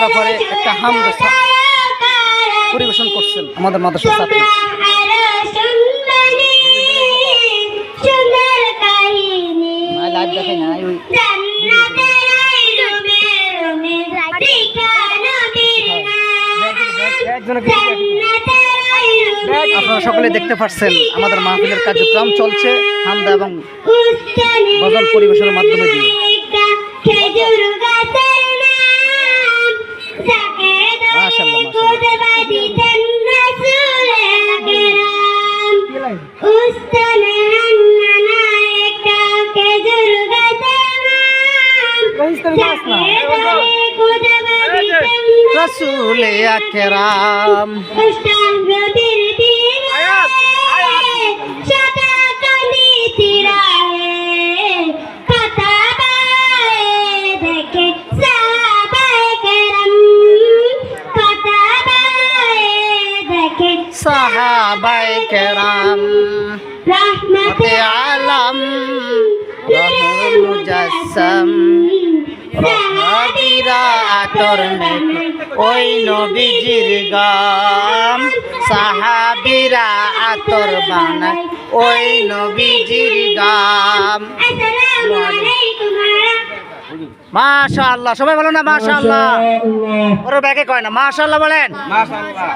ব্যাপারে একটা হামদ পরিবেশন করছেন আমাদের মাদ্রাসার ছাত্র। লাইভ দেখাই না, আপনারা সকলে দেখতে পাচ্ছেন আমাদের মাহফিলের কার্যক্রম চলছে হামদা এবং গজল পরিবেশনের মাধ্যমে দিয়ে। মাশাআল্লাহ রাসূলে আকরাম সাহাবায়ে কেরাম রহমতে আলম রহমুল মুজাসসাম রহমতিরা আতর নেক ওই নবীজির গাম সাহাবীরা আতর বানায় ওই নবীজির গাম। মাশাআল্লাহ, সবাই বলো না মাশাআল্লাহ। ওর ব্যাগে কয় না মাশাআল্লাহ বলেন। মাশাআল্লাহ।